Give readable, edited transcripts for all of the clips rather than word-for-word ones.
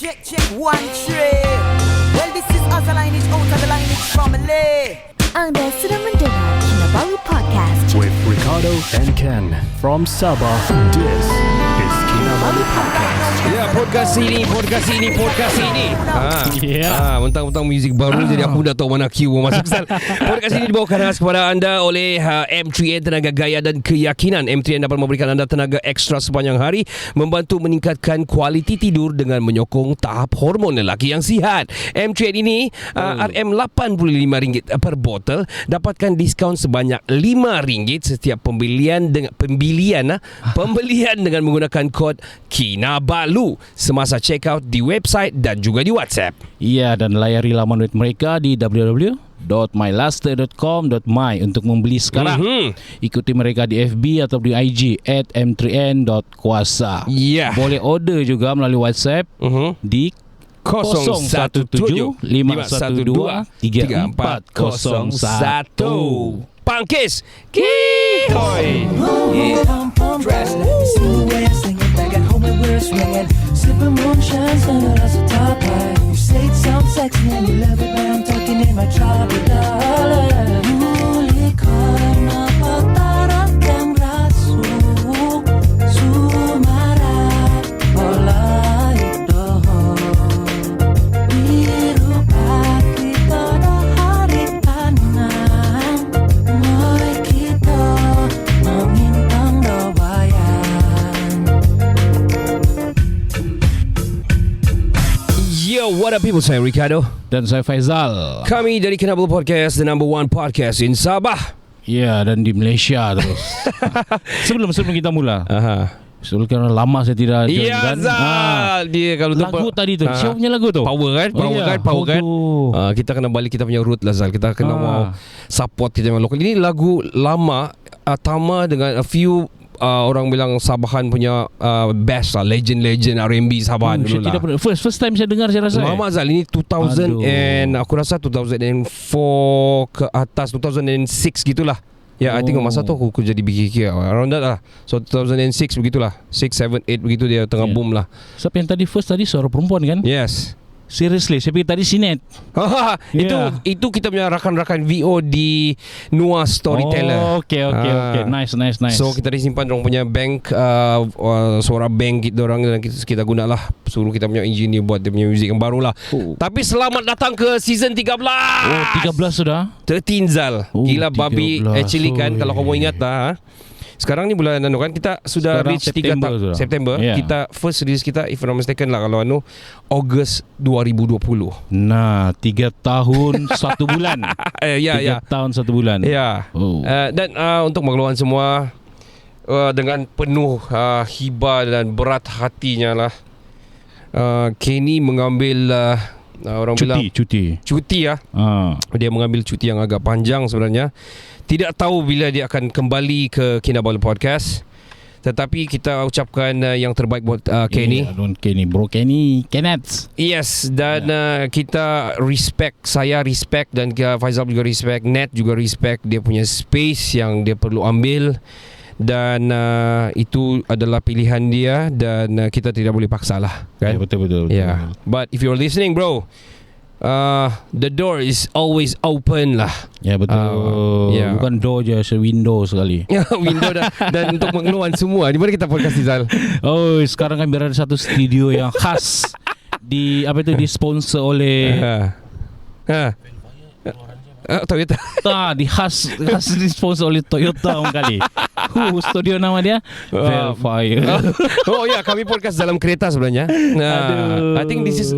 check, one trip. Well, this is Azza Lineage, out of the Lineage family. Anda sedang mendengar Kinabalu Podcast with Ricardo and Ken from Sabah. This is Kinabalu Podcast. Ya, podcast ini. Mentang-mentang muzik baru jadi aku dah tahu mana cue masuk sal. Podcast ini dibawakan khas kepada anda oleh M3N Tenaga Gaya dan Keyakinan. M3N dapat memberikan anda tenaga ekstra sepanjang hari, membantu meningkatkan kualiti tidur dengan menyokong tahap hormon lelaki yang sihat. M3N ini RM85 per botol, dapatkan diskaun sebanyak RM5 setiap pembelian dengan menggunakan kod Kinabalu semasa check out di website dan juga di WhatsApp. Ya, dan layari laman web mereka di www.mylaster.com.my untuk membeli sekarang. Ikuti mereka di FB atau di IG @m3n.kuasa. Boleh order juga melalui WhatsApp di 01775123401. Pangkis Kihoy. Dress, let me see the way I sing it. Back at home and we're swinging. Sipping moonshine, standing as a top line. You say it sounds sexy and you love it, but I'm talking in my tropical. Muli karena patarakan rasu sumara olah itu biru pagi pada hari tanam moy kita mengintang dobayan. Yo, what up people, saya Ricardo Dan saya Faizal. Kami dari Kinabalu Podcast, the number one podcast in Sabah. Ya, dan di Malaysia terus. Sebelum kita mula, sebelum kerana lama saya tidak join Ya kan. Zal, dia kalau Lagu tadi tu, siapa punya lagu tu? Power kan? Power kan? Kita kena balik kita punya root lah Zal. Kita kena mau support kita punya lokal. Ini lagu lama, Tama dengan a few orang bilang Sabahan punya best lah, legend R&B Sabahan dulu lah. First time saya dengar, saya rasa. Lama Zal, ini 2000 and aku rasa 2004 ke atas, 2006 gitulah. Ya, I think masa tu aku jadi BKK around that lah. So 2006 begitulah, 6, 7, 8 begitu dia tengah boom lah. Siapa yang tadi first tadi suara perempuan kan? Yes. Seriously, saya fikir tadi Sinet. Itu kita punya rakan-rakan VO di Nua Storyteller. Okay. Nice. So kita disimpan orang punya bank, suara bank kita orang, dan kita gunalah, suruh kita punya engineer buat dia punya muzik yang baru lah. Tapi selamat datang ke season 13. 13 sudah. 13 Zal. Gila 13. Babi actually kan, kalau kamu ingat lah. Sekarang ni bulan kan kita sudah sekarang reach September. Kita first release kita, if I'm not mistaken lah, kalau August 2020. Nah, 3 tahun 1 bulan. 3 tahun 1 bulan. Dan untuk mengeluarkan semua dengan penuh hibah dan berat hatinya lah, Kenny mengambil orang bilang cuti lah. Dia mengambil cuti yang agak panjang sebenarnya. Tidak tahu bila dia akan kembali ke Kinabalu Podcast. Tetapi kita ucapkan yang terbaik buat Kenny. Kenneth. Yes, dan kita respect, saya respect, dan Faizal juga respect, Nat juga respect dia punya space yang dia perlu ambil. Dan itu adalah pilihan dia, dan kita tidak boleh paksa lah kan? Betul. But if you're listening bro, the door is always open lah. Ya betul. Bukan door je, window sekali. Window dan untuk mengeluarkan semua. Di mana kita podcast di Zal? Sekarang kan biar ada satu studio yang khas di disponsor oleh Toyota. Di khas disponsor oleh Toyota kali. Studio nama dia Velfire. Kami podcast dalam kereta sebenarnya. I think this is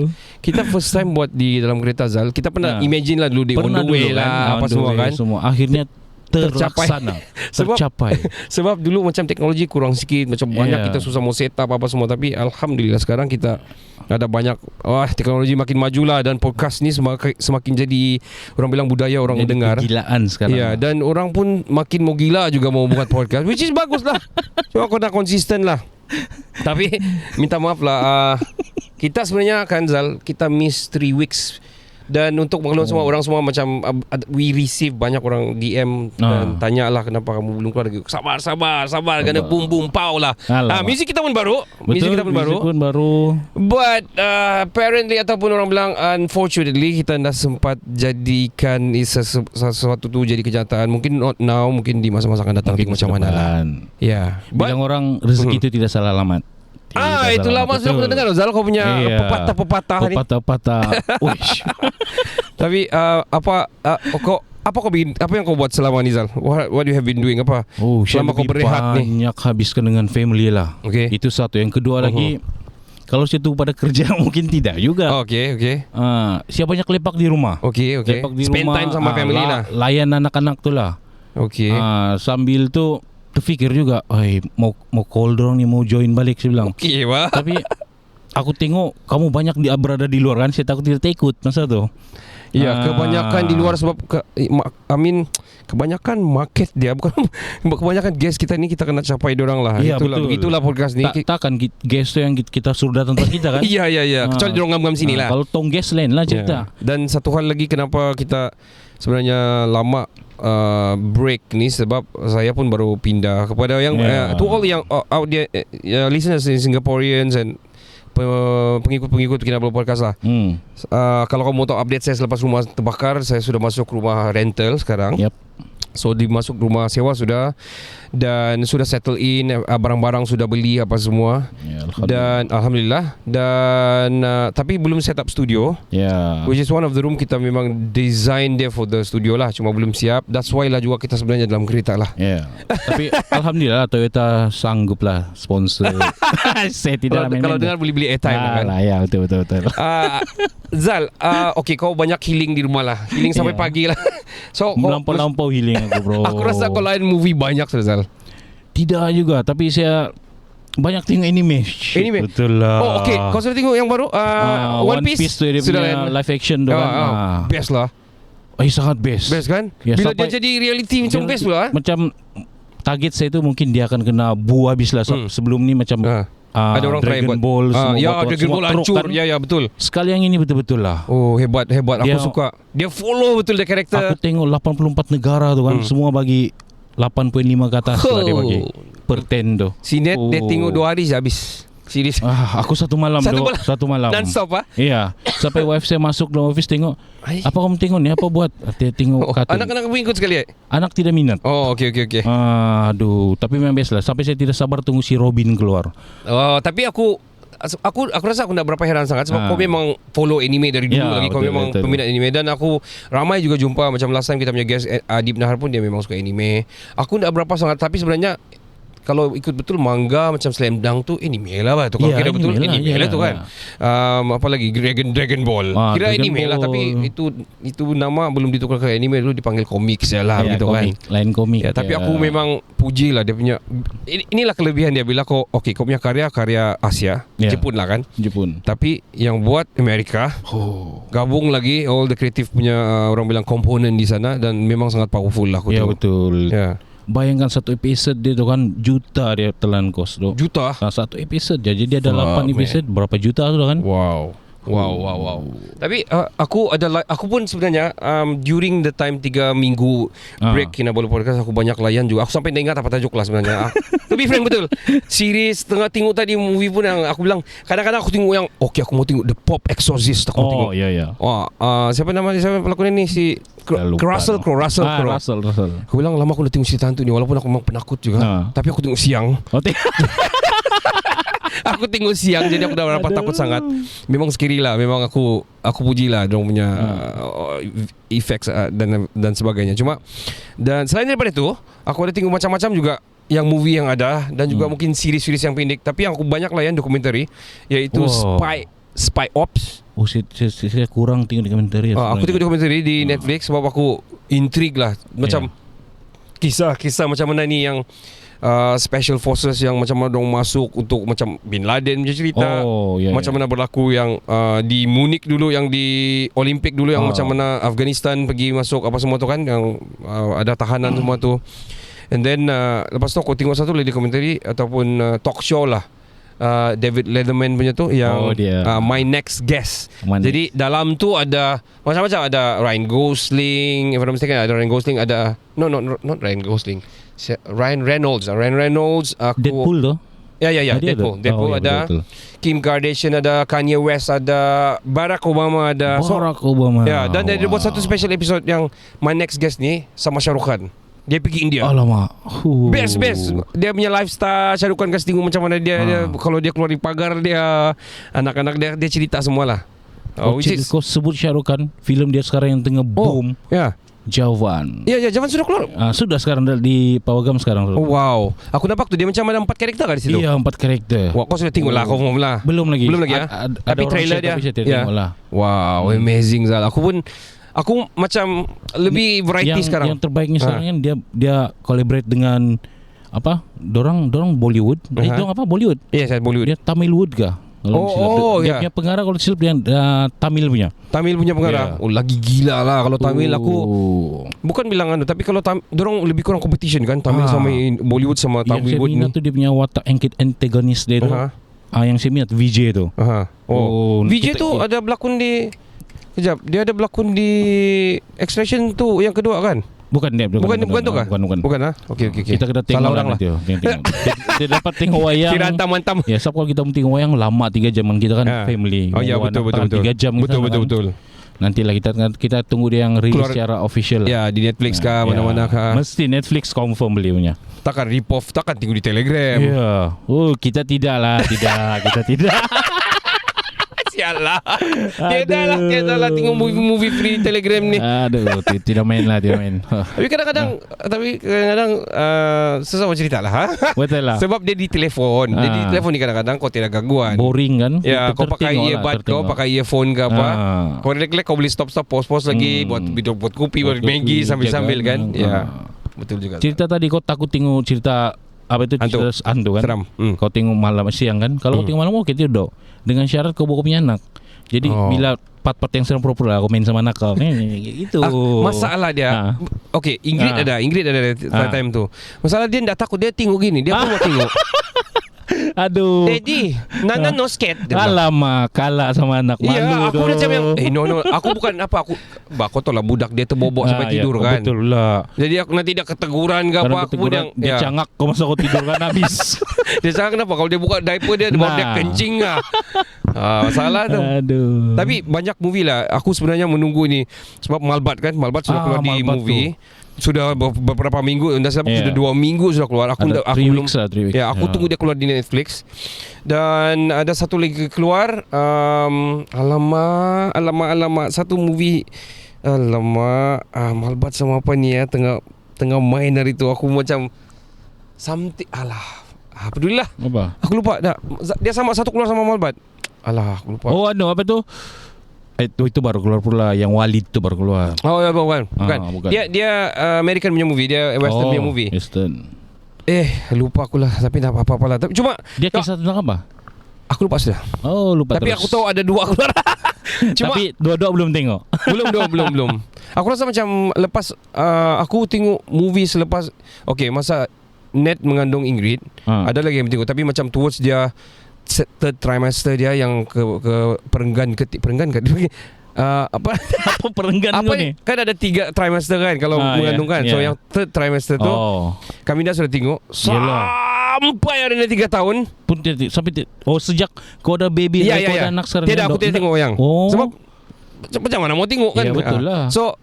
kita first time buat di dalam kereta Zal. Kita pernah imagine lah dulu di on the way lah, apa semua kan. Akhirnya terlaksana. Tercapai. Sebab dulu macam teknologi kurang sikit, macam banyak kita susah mau set up apa semua. Tapi alhamdulillah sekarang kita ada banyak, teknologi makin maju lah, dan podcast ni semakin jadi orang bilang budaya orang jadi dengar. Kegilaan sekarang. Ya, dan orang pun makin mau gila juga mau buat podcast, which is bagus lah. Cuma kau nak konsisten lah. Tapi minta maaf lah, kita sebenarnya kan Zal, kita miss 3 weeks Dan untuk mengeluarkan semua orang semua macam we receive banyak orang DM dan tanya lah kenapa kamu belum keluar lagi. Sabar kena boom boom pow lah. Muzik kita pun baru. Muzik kita pun baru. But apparently ataupun orang bilang unfortunately kita dah sempat jadikan sesuatu tu jadi kenyataan. Mungkin not now, mungkin di masa-masa akan datang macam mana lah. Ya. Bilang orang rezeki itu tidak salah alamat. Itulah maksud aku dengar Zal, kau punya pepatah-pepatah ni. Pepatah. Uish. Tapi apa yang kau buat selama ni Zal? What you have been doing apa? Selama kau berehat ni. Banyak habiskan dengan family lah. Okay. Itu satu. Yang kedua lagi, kalau situ pada kerja mungkin tidak juga. Okay. Siapa banyak lepak di rumah. Okay. Spend rumah, time sama family lah. Layan anak-anak tu lah. Okay. Sambil tu terfikir juga, mau call dorang ni, mau join balik, saya bilang. Okay, wah. Tapi aku tengok kamu banyak berada di luar kan, saya takut tidak ikut masa tu. Ya, kebanyakan di luar sebab kebanyakan market dia, bukan kebanyakan guest kita ni kita kena capai dorang lah. Ya, begitulah podcast ni. Takkan guest tu yang kita suruh datang tempat kita kan? Iya. Kecuali dorang ngam-ngam sini lah. Kalau tong guest lain lah cerita. Dan satu hal lagi kenapa kita sebenarnya lama break ni sebab saya pun baru pindah kepada yang to all yang out there listeners in Singaporeans and pengikut-pengikut Kinabalu Podcast lah. Kalau kamu mau tahu update saya selepas rumah terbakar, saya sudah masuk rumah rental sekarang. So dimasuk rumah sewa sudah, dan sudah settle in, barang-barang sudah beli apa semua. Dan Alhamdulillah. Dan tapi belum set up studio. Which is one of the room kita memang design dia for the studio lah, cuma belum siap. That's why lah juga kita sebenarnya dalam kereta lah. Tapi Alhamdulillah Toyota sanggup lah sponsor. Saya tidak kalau dengar boleh beli airtime kan. Ya, betul. Zal, okay, kau banyak healing di rumah lah. Healing sampai pagi lah. So melampau healing aku, bro. Aku rasa kau lain movie banyak, Zal. Tidak juga, tapi saya banyak tengok anime. Betul lah. Okay, kau sudah tengok yang baru One Piece tu dia punya live action tu kan. Best lah. Sangat best. Best kan? Bila dia jadi reality macam best pula. Macam target saya tu mungkin dia akan kena buah habis lah. Sebelum ni macam ada orang Dragon Ball semua Dragon Ball hancur kan? Ya betul. Sekali yang ini betul-betul lah. Hebat aku suka. Dia follow betul dia karakter. Aku tengok 84 negara tu kan, semua bagi 8.5 ke atas lah dia bagi per 10 tu. Si Net dia tengok 2 hari je habis. Serius. Aku satu malam. Satu malam. Non-stop Iya. Sampai wife saya masuk dalam office tengok. Apa kamu tengok ni? Apa buat? Dia tengok kartun. Anak-anak pun ikut sekali. Anak tidak minat. Okay. Aduh, tapi memang best lah. Sampai saya tidak sabar tunggu si Robin keluar. Tapi aku rasa aku tak berapa heran sangat sebab kau memang follow anime dari dulu lagi. Kau memang peminat anime. Dan aku ramai juga jumpa, macam last time kita punya guest Adib Nahar pun dia memang suka anime. Aku tak berapa sangat, tapi sebenarnya kalau ikut betul manga macam Slam Dunk tu anime lah tu. Kalau kira betul anime lah tu kan. Apa lagi Dragon Ball. Kira anime lah, tapi itu nama belum ditukar ke anime, dulu dipanggil komik sajalah gitu kan. Lain komik. Tapi aku memang puji lah dia punya. Inilah kelebihan dia bila kau punya karya Asia, Jepun lah kan. Jepun. Tapi yang buat Amerika. Gabung lagi all the creative punya orang bilang komponen di sana, dan memang sangat powerful lah aku tu. Betul. Bayangkan satu episode dia tu kan juta dia telan kos tu. Juta? Satu episode je. Jadi ada 8 episode, berapa juta tu kan? Wow. Tapi aku pun sebenarnya during the time 3 minggu break Kinabalu Podcast, aku banyak layan juga. Aku sampai tak ingat apa tajuk lah sebenarnya. To be frank betul. Series tengah tengok tadi movie pun yang aku bilang, kadang-kadang aku tengok yang aku mau tengok The Pop Exorcist aku tengok. Siapa pelakon ni? Si Russell Crowe. Aku bilang lama aku dah tengok cerita hantu ni, walaupun aku memang penakut juga. Tapi aku tengok siang. Aku tengok siang, jadi aku dah berapa takut sangat. Memang scary lah. Memang aku puji lah dia punya effects dan sebagainya. Cuma dan selain daripada itu, aku ada tengok macam-macam juga yang movie yang ada, dan juga mungkin series-series yang pendek. Tapi yang aku banyak layan dokumentari, iaitu Spy Ops. Saya kurang tengok dokumentari. Aku tengok dokumentari di Netflix sebab aku intrigue lah. Macam kisah-kisah macam mana ni yang Special Forces yang macam mana dong masuk untuk macam Bin Laden punya cerita. Macam mana berlaku yang di Munich dulu, yang di Olimpik dulu, yang macam mana Afghanistan pergi masuk apa semua tu kan, yang ada tahanan semua tu. And then lepas tu aku tengok satu lagi dokumentari ataupun talk show lah. David Letterman punya tu yang dia. My Next Guest. Jadi dalam tu ada macam-macam, ada Ryan Gosling, if I'm not mistaken, ada Ryan Gosling, ada not Ryan Gosling, Ryan Reynolds, aku Deadpool tu. Ya Deadpool ada, betul. Kim Kardashian ada, Kanye West ada, Barack Obama ada. Barack Obama. Ya, dan dia buat satu special episode yang My Next Guest ni sama Shah Rukh Khan. Dia pergi India. Alamak. Best. Dia punya lifestyle, Shah Rukh Khan kasi tengok macam mana dia kalau dia keluar dari pagar dia, anak-anak dia cerita semualah. Kau sebut Shah Rukh Khan, filem dia sekarang yang tengah boom. Ya. Jawan. Ya, Jawan sudah keluar. Sudah sekarang di Pawagam sekarang. Oh, wow. Aku nampak tu dia macam ada 4 karakter kan di situ. Iya, 4 karakter. Wah, kau sudah tengok lah, kau confirm lah. Belum lagi ya. Tapi ada trailer dia. Tapi saya tengok lah. Wow, amazing Zal. Aku macam lebih variety sekarang. Yang terbaiknya sekarang kan dia collaborate dengan apa? Dorang Bollywood. Itu apa? Bollywood. Ya, saya Bollywood. Dia Tamilwood kah? Dia punya pengarah kalau silap dia Tamil punya. Tamil punya pengarah. Oh, lagi gila lah kalau Tamil. Aku bukan bilang tapi kalau dorang lebih kurang competition kan, Tamil sama Bollywood sama Tamilwood ni. Yang saya minat tu dia punya watak antagonis dia tu. Yang saya minat Vijay tu. Vijay tu ada berlakon di dia ada berlakon di Extraction tu yang kedua kan? Bukan tu kah? Bukan ah. Okey. Kita kena tengok orang lah. Dia dapat tengok wayang. Kira hantam. Ya, sebab kalau kita tengok wayang lama 3 jam kita kan family. Oh ya, betul. 3 jam Betul. Nantilah kita tunggu dia yang rilis secara official. Ya, di Netflix kah, mana-mana kah. Mesti Netflix confirm beli punya. Takkan rip off, takkan tengok di Telegram. Ya. Kita tidak lah, kita tidak. Sialah. Tiada lah tengok movie free Telegram ni. Aduh, tidak main. Tapi kadang-kadang sesuatu cerita lah. Betul lah. Sebab dia di telefon. Dia di telefon ni kadang-kadang kau tidak gangguan. Boring kan? Ya, kau pakai earbud kau, pakai earphone ke apa. Kau relax kau boleh stop pause lagi buat kopi, buat Maggi sambil-sambil kan. Ya. Betul juga. Cerita tadi kau takut tengok cerita apa itu cerita hantu kan? Seram. Kau tengok malam siang kan? Kalau kau tengok malam kau tidur. Dengan syarat kau bawa punya anak. Jadi bila part-part yang seram pura-pura kau main sama anak kau. Itu. Masalah dia. Okey, Ingrid ada time tu. Masalah dia tak takut, dia tengok gini, dia pun mau tengok. Aduh. Daddy, Nana no scared. Alamak, kalah sama anak malu. Ya, aku macam yang no. Aku bukan apa, kau tahu lah budak dia terbobok sampai tidur kan. Betul lah. Jadi aku nanti dia keteguran ke apa, aku yang dia cangak kau masa kau tidur kan habis. Dia cangak kenapa? Kalau dia buka diaper dia baru dia kencing lah. Masalah tu. Aduh. Tapi banyak movie lah. Aku sebenarnya menunggu ni sebab Malbat sudah keluar di movie. Sudah beberapa minggu, sudah 2 minggu sudah keluar. Aku belum 3 weeks. Ya, aku tunggu dia keluar di Netflix. Dan ada satu lagi keluar, alamak, satu movie. Alamak, Malbat sama apa ni ya, tengah main hari tu. Aku macam something, pedulilah. Apa? Aku lupa dah. Dia sama satu keluar sama Malbat. Aku lupa. Oh, apa tu? Itu baru keluar pula. Yang Walid tu baru keluar. Oh ya, bukan. Dia American punya movie. Dia Western punya movie. Western. Lupa aku lah. Tapi tak apa-apa lah. Tapi cuma dia kisah tentang apa? Aku lupa sudah. Oh, lupa. Tapi terus. aku tahu ada 2 keluar. Tapi dua-dua belum tengok. Belum. Aku rasa macam lepas aku tengok movie selepas. Okay, masa Ned mengandung Ingrid, ada lagi yang tengok. Tapi macam towards dia third trimester dia yang ke perenggan apa perenggan apa ni? Kan ada 3 trimester kan kalau mengandung kan. So yang third trimester tu kami dah sudah tengok sampai ada 3 tahun pun sampai sejak kau ada baby kau ada anak sekarang. Tidak, aku tidak tengok yang sebab macam mana mau tengok kan. Betul lah. So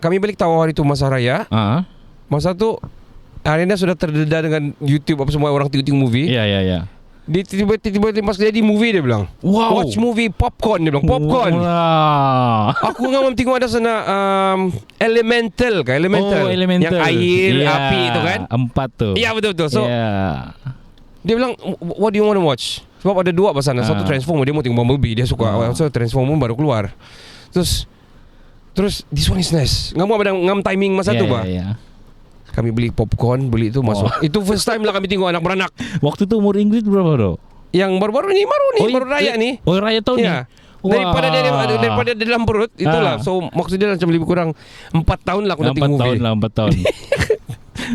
kami balik tahu hari tu masa raya. Masa tu Arena sudah terdedah dengan YouTube apa semua orang tengok movie. Ya. Dia tiba-tiba pas jadi movie dia bilang, watch movie popcorn. Dia bilang popcorn. Aku ngam tengok ada sana Elemental. Yang air, api tu kan. 4 tu. Ya, betul. So dia bilang, what do you want to watch? Sebab ada 2 pasal sana. Satu Transformer, dia mau tengok Bumblebee, dia suka. So Transformer baru keluar. Terus this one is nice. Ngam timing masa tu bah. Kami beli popcorn, beli itu masuk. Itu first time lah kami tengok anak beranak. Waktu tu umur Ingrid berapa tu? Yang baru raya ni. Oh, raya tahun ni. Daripada dia dalam perut itulah. So maksudnya macam lebih kurang 4 tahun lah aku dah tengok movie. 4 tahun.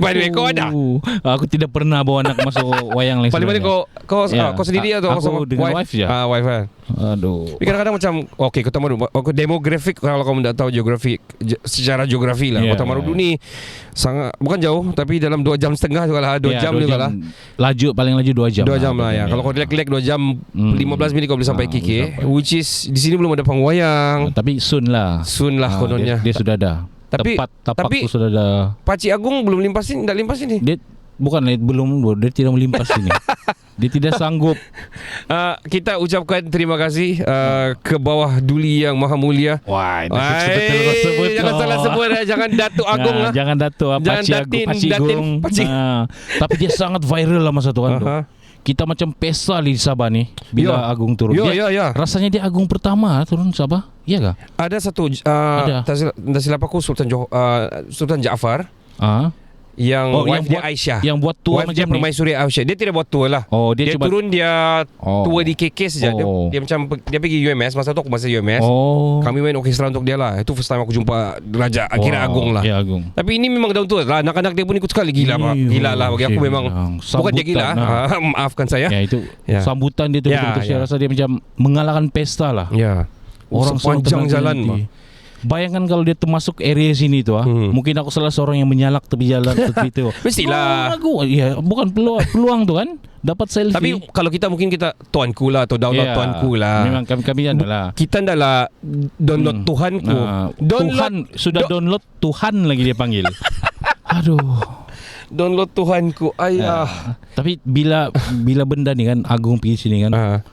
By the way, kau ada? Aku tidak pernah bawa anak masuk wayang lain. Paling-paling kau Ya. sendiri atau Aku dengan wife je. Wife kan. Aduh. Tapi kadang-kadang macam okay, Kota Marudu demografik, kalau kamu tidak tahu secara geografi lah. Yeah. Kota Marudu ni sangat bukan jauh, tapi dalam 2 jam setengah juga lah. 2 jam juga lah. Laju paling laju 2 jam. 2 jam lah ya. Kalau kau relax 2 jam 15 minit kau boleh sampai KK, which is di sini belum ada panggung wayang. Tapi soon lah. Soon lah kononnya. Dia sudah ada. Tapi Tapak tu sudah ada. Pakcik Agung belum limpasin, tak limpas ini. Dia bukan belum, dia tidak melimpas ini. Dia tidak sanggup. Kita ucapkan terima kasih ke bawah Duli yang Maha Mulia. Wah, betul kau sebut. Jangan salah sebut, jangan Datuk Agung lah. Jangan Datuk, Pakcik Agung. Tapi dia sangat viral lah masa tu kan. Kita macam pesta di Sabah ni bila Agung turun. Ya. Rasanya dia Agung pertama turun Sabah. Iya kah? Ada satu tak silap aku Sultan Jaafar. Yang wife dia Aisyah. Yang buat tour wife macam dia Permaisuri Aisyah. Dia tidak buat tour lah. Dia cuma turun, dia tour di KK saja. Dia macam dia pergi UMS. Masa tu aku masih UMS. Kami main orkestra untuk dia lah. Itu first time aku jumpa Raja Akhirnya Agung lah. Ya, Agung. Tapi ini memang down to earth lah. Anak-anak dia pun ikut sekali. Gila pak. Gila lah bagi aku memang. Bukan dia gila. Maafkan saya. Ya itu sambutan dia tu betul-betul saya rasa dia macam mengalahkan pesta lah. Ya. Orang sepanjang jalan pak. Bayangkan kalau dia termasuk area sini tu mungkin aku salah seorang yang menyalak tepi jalan tepi itu. Mestilah. Ya, bukan peluang tu kan. Dapat selfie. Tapi kalau kita mungkin kita tuanku lah atau download tuanku lah. Memang kami adalah. Kita adalah download Tuhanku. Tuhan sudah download Tuhan lagi dia panggil. Aduh. Download Tuhanku. Ayah. Tapi bila benda ni kan Agung pergi sini kan.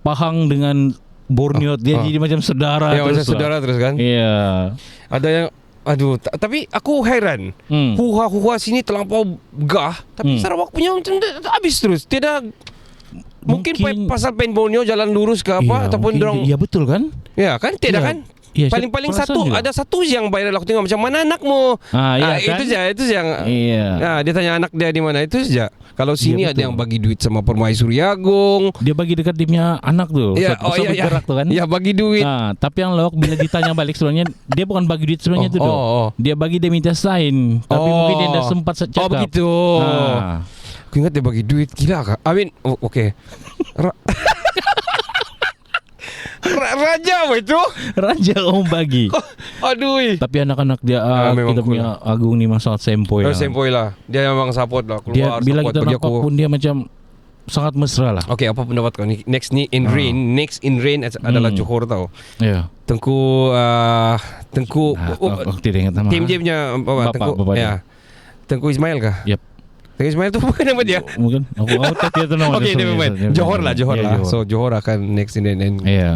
Pahang dengan Borneo dia jadi macam saudara ya, terus. Macam saudara terus kan? Iya. Ada yang tapi aku heran. Huha sini terlampau gah, tapi Sarawak punya macam habis terus. Tidak mungkin pasal pen Borneo jalan lurus ke apa ataupun dorong. Ya betul kan? Ya kan? Tidak kan? Ya, paling-paling satu juga. Ada satu yang viral aku tengok macam mana anakmu. Kan? Itu saja. Iya. Dia tanya anak dia di mana, itu saja. Kalau sini ada yang bagi duit sama Permaisuri Agung. Dia bagi dekat dia punya anak tu. Gerak tu kan. Ya bagi duit. Tapi yang lawak bila ditanya balik sebenarnya dia bukan bagi duit sebenarnya tu. Dia bagi dia minta sign. Tapi mungkin dia dah sempat cakap. Oh begitu. Aku ingat dia bagi duit. Gila kah? Okay. Raja apa itu? Raja orang bagi. Aduh. Tapi anak-anak dia kita punya Agung ni memang sangat sempoi lah. Sempoi lah. Dia memang support lah. Keluar, dia, bila kita nampak pun dia macam sangat mesra lah. Okay, apa pendapat kau? Next in rain adalah Johor tau. Ya. Tengku tidak ingat nama. Tim dia punya Tengku. Ya. Tengku Ismail kah? Yep. Tengku Ismail tu bukan nama dia. Mungkin aku tak tahu nama. Okay, never mind. Johor lah. So Johor akan next in rain.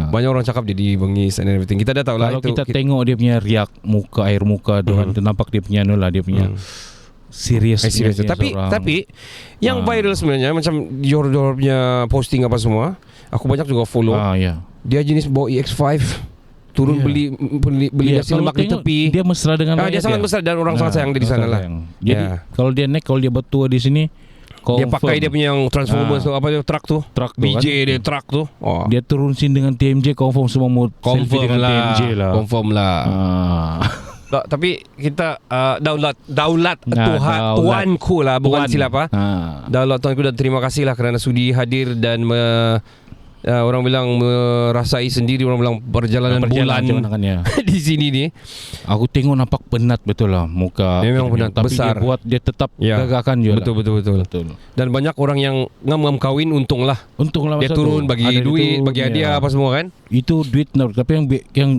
Banyak orang cakap dia di Bengis and everything. Kita dah tahu lah. Kalau kita tengok dia punya riak muka, air muka tu kan, nampak dia punya dia punya serius. Tapi yang viral sebenarnya macam Johor punya posting apa semua, aku banyak juga follow. Dia jenis bawa EX5 turun beli nasi lemak di tepi. Dia mesra dengan dia sangat mesra dan orang sangat sayang dia di sana lah. Jadi kalau dia buat tour di sini, dia pakai dia punya yang Transformers tu, apa tu, truck tu BJ kan? Dia truck tu. Dia turun sini dengan TMJ, confirm semua mau selfie dengan TMJ lah. Confirm lah. Tapi kita daulat tuanku lah, bukan silap daulat tuanku, dan terima kasih lah kerana sudi hadir dan orang bilang merasai sendiri, orang bilang perjalanan bulan di sini ni. Aku tengok nampak penat betul lah muka. Memang penat, tapi besar. Dia buat dia tetap gagakan juga. Betul. Dan banyak orang yang ngam kawin, untung lah. Dia turun bagi duit, bagi hadiah apa semua kan. Itu duit tapi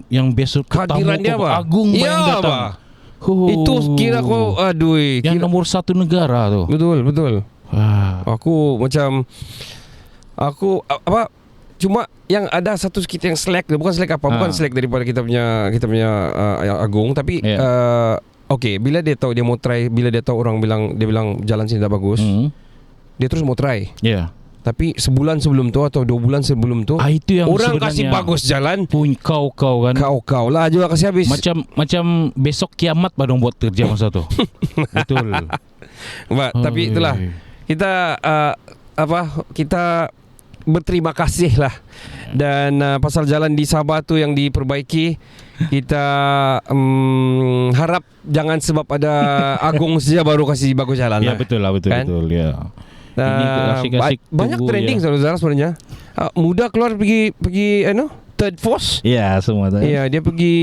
yang besok kehadiran dia apa? Agung yang datang. Itu kira kau yang nomor 1 negara tu. Betul. Aku cuma yang ada satu sikit yang slack, bukan slack daripada kita punya Agung, tapi okay, bila dia tahu dia mau try, bila dia tahu orang dia bilang jalan sini tak bagus, dia terus mau try. Tapi sebulan sebelum tu atau 2 bulan sebelum tu, itu yang orang kasih bagus jalan pun kau kan. Kau lah juga kasih habis. Macam besok kiamat baru buat kerja masa tu. Betul. Tapi itulah kita kita berterima kasih lah Dan pasal jalan di Sabah tu yang diperbaiki, kita harap jangan sebab ada Agong saja baru kasih bagus jalan Ya lah. betul lah, betul Kan? betul ya. Ini asik-asik banyak tunggu, trending ya. saudara sebenarnya. Muda keluar pergi third force. Ya semua tu. Ya, dia pergi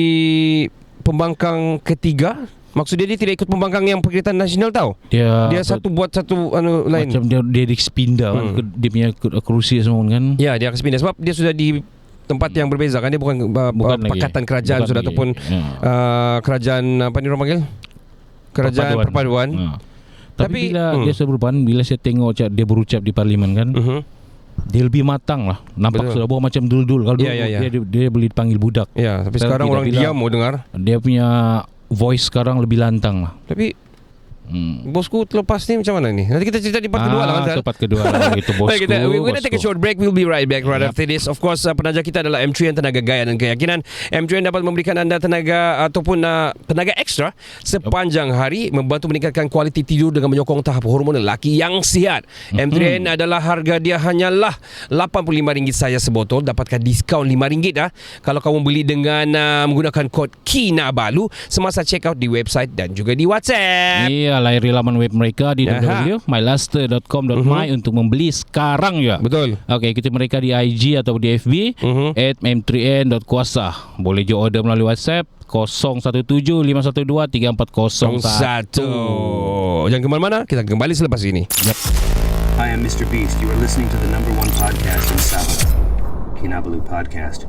pembangkang ketiga. Maksudnya dia tidak ikut pembangkang yang perkhidmatan nasional tau. Dia buat satu lain. Macam dia pindah kan dia punya kerusi semua kan. Ya, dia akan pindah sebab dia sudah di tempat yang berbeza kan. Dia bukan pakatan kerajaan bukan sudah lagi. ataupun kerajaan apa ni orang panggil? Kerajaan perpaduan. Tapi bila dia seberupan, bila saya tengok dia berucap di parlimen kan, dia lebih matang lah. Nampak sudah bawa macam dul-dul. Kalau dia boleh dipanggil budak. Ya, tapi sekarang orang diam mau dengar. Dia punya voice sekarang lebih lantang lah. Tapi bosku terlepas ni macam mana ni? Nanti kita cerita di part kedua lah kan. Part kedua lah gitu bosku. We're going to take a short break. We'll be right back right after this. Of course, penaja kita adalah M3N Tenaga Gaya dan Keyakinan. M3N dapat memberikan anda tenaga ataupun tenaga ekstra sepanjang hari, membantu meningkatkan kualiti tidur dengan menyokong tahap hormon lelaki yang sihat. M3N adalah harga dia hanyalah RM85 saja sebotol. Dapatkan diskaun RM5 kalau kamu beli dengan menggunakan kod KINABALU semasa check out di website dan juga di WhatsApp. Layari laman web mereka di www.myluster.com.my untuk membeli sekarang juga. Betul. Okey, ikuti mereka di IG atau di FB @m3n.kuasa. Boleh juga order melalui WhatsApp 0175123401. Jangan ke mana-mana, kita kembali selepas ini. Hi, I'm Mr. Beast. You are listening to the #1 podcast in Sabah, Kinabalu Podcast.